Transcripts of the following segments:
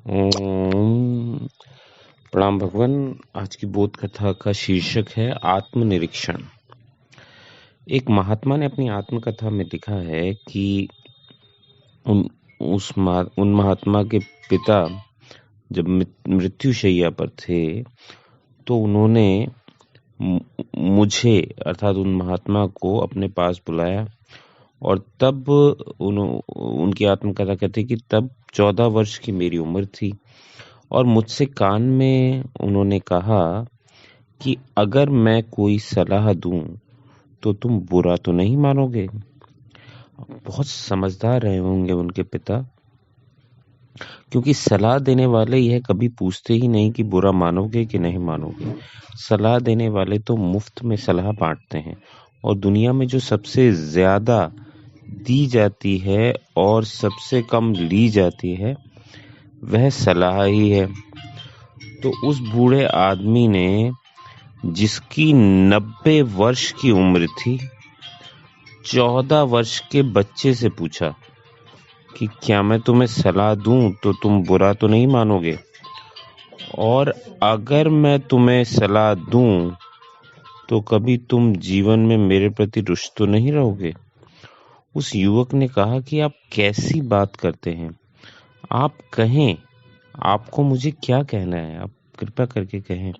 ओम प्रणाम भगवान। आज की बोध कथा का शीर्षक है आत्मनिरीक्षण। एक महात्मा ने अपनी आत्मकथा में लिखा है कि उन महात्मा के पिता जब मृत्युशैया पर थे तो उन्होंने मुझे अर्थात उन महात्मा को अपने पास बुलाया और तब उनकी आत्मकथा कहती कि तब 14 वर्ष की मेरी उम्र थी और मुझसे कान में उन्होंने कहा कि अगर मैं कोई सलाह दूं तो तुम बुरा तो नहीं मानोगे। बहुत समझदार रहे होंगे उनके पिता, क्योंकि सलाह देने वाले यह कभी पूछते ही नहीं कि बुरा मानोगे कि नहीं मानोगे। सलाह देने वाले तो मुफ्त में सलाह बांटते हैं और दुनिया में जो सबसे ज्यादा दी जाती है और सबसे कम ली जाती है वह सलाह ही है। तो उस बूढ़े आदमी ने, जिसकी 90 वर्ष की उम्र थी, 14 वर्ष के बच्चे से पूछा कि क्या मैं तुम्हें सलाह दूं तो तुम बुरा तो नहीं मानोगे, और अगर मैं तुम्हें सलाह दूं तो कभी तुम जीवन में मेरे प्रति रुष्ट तो नहीं रहोगे। उस युवक ने कहा कि आप कैसी बात करते हैं, आप कहें, आपको मुझे क्या कहना है, आप कृपया करके कहें।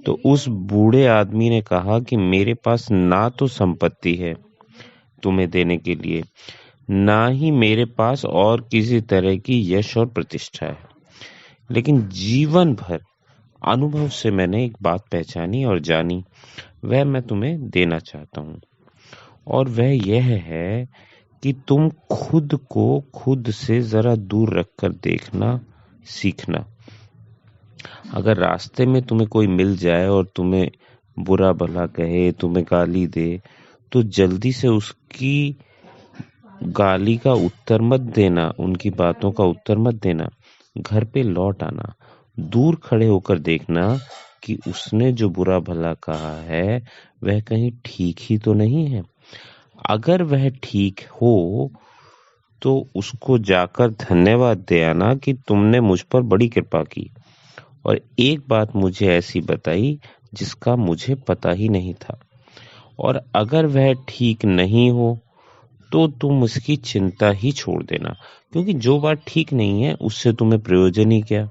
तो उस बूढ़े आदमी ने कहा कि मेरे पास ना तो संपत्ति है तुम्हें देने के लिए, ना ही मेरे पास और किसी तरह की यश और प्रतिष्ठा है, लेकिन जीवन भर अनुभव से मैंने एक बात पहचानी और जानी, वह मैं तुम्हें देना चाहता हूँ। और वह यह है कि तुम खुद को खुद से जरा दूर रखकर देखना सीखना। अगर रास्ते में तुम्हें कोई मिल जाए और तुम्हें बुरा भला कहे, तुम्हें गाली दे, तो जल्दी से उसकी गाली का उत्तर मत देना, उनकी बातों का उत्तर मत देना। घर पे लौट आना, दूर खड़े होकर देखना कि उसने जो बुरा भला कहा है वह कहीं ठीक ही तो नहीं है। अगर वह ठीक हो तो उसको जाकर धन्यवाद दे आना कि तुमने मुझ पर बड़ी कृपा की और एक बात मुझे ऐसी बताई जिसका मुझे पता ही नहीं था। और अगर वह ठीक नहीं हो तो तुम उसकी चिंता ही छोड़ देना, क्योंकि जो बात ठीक नहीं है उससे तुम्हें प्रयोजन ही क्या।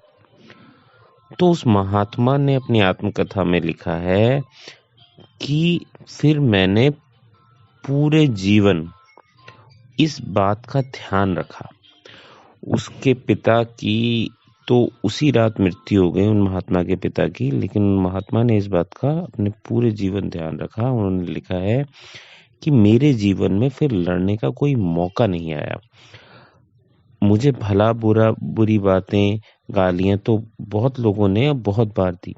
तो उस महात्मा ने अपनी आत्मकथा में लिखा है कि फिर मैंने पूरे जीवन इस बात का ध्यान रखा। उसके पिता की तो उसी रात मृत्यु हो गई, उन महात्मा के पिता की, लेकिन महात्मा ने इस बात का अपने पूरे जीवन ध्यान रखा। उन्होंने लिखा है कि मेरे जीवन में फिर लड़ने का कोई मौका नहीं आया। मुझे भला बुरा बुरी बातें, गालियां तो बहुत लोगों ने बहुत बार दी,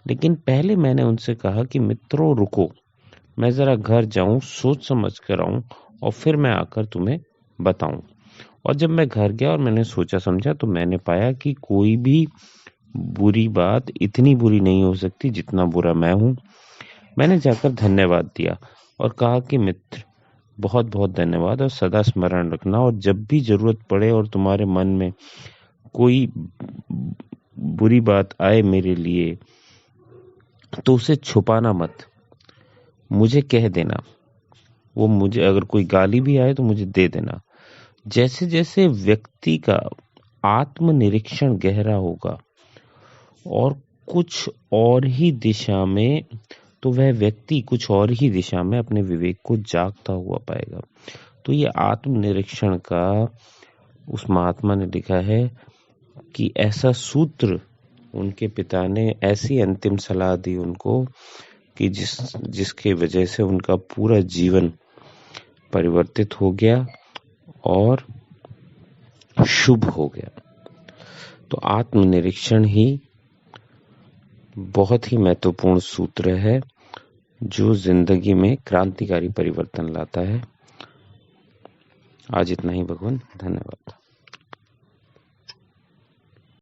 लेकिन पहले मैंने उनसे कहा कि मित्रों रुको, मैं जरा घर जाऊं, सोच समझ कर आऊं और फिर मैं आकर तुम्हें बताऊं। और जब मैं घर गया और मैंने सोचा समझा तो मैंने पाया कि कोई भी बुरी बात इतनी बुरी नहीं हो सकती जितना बुरा मैं हूं। मैंने जाकर धन्यवाद दिया और कहा कि मित्र, बहुत बहुत धन्यवाद और सदा स्मरण रखना, और जब भी जरूरत पड़े और तुम्हारे मन में कोई बुरी बात आए मेरे लिए तो उसे छुपाना मत, मुझे कह देना। वो मुझे अगर कोई गाली भी आए तो मुझे दे देना। जैसे जैसे व्यक्ति का आत्मनिरीक्षण गहरा होगा और कुछ और ही दिशा में, तो वह व्यक्ति कुछ और ही दिशा में अपने विवेक को जागता हुआ पाएगा। तो ये आत्मनिरीक्षण का उस महात्मा ने लिखा है कि ऐसा सूत्र उनके पिता ने, ऐसी अंतिम सलाह दी उनको कि जिसके वजह से उनका पूरा जीवन परिवर्तित हो गया और शुभ हो गया। तो आत्मनिरीक्षण ही बहुत ही महत्वपूर्ण सूत्र है जो जिंदगी में क्रांतिकारी परिवर्तन लाता है। आज इतना ही भगवान, धन्यवाद।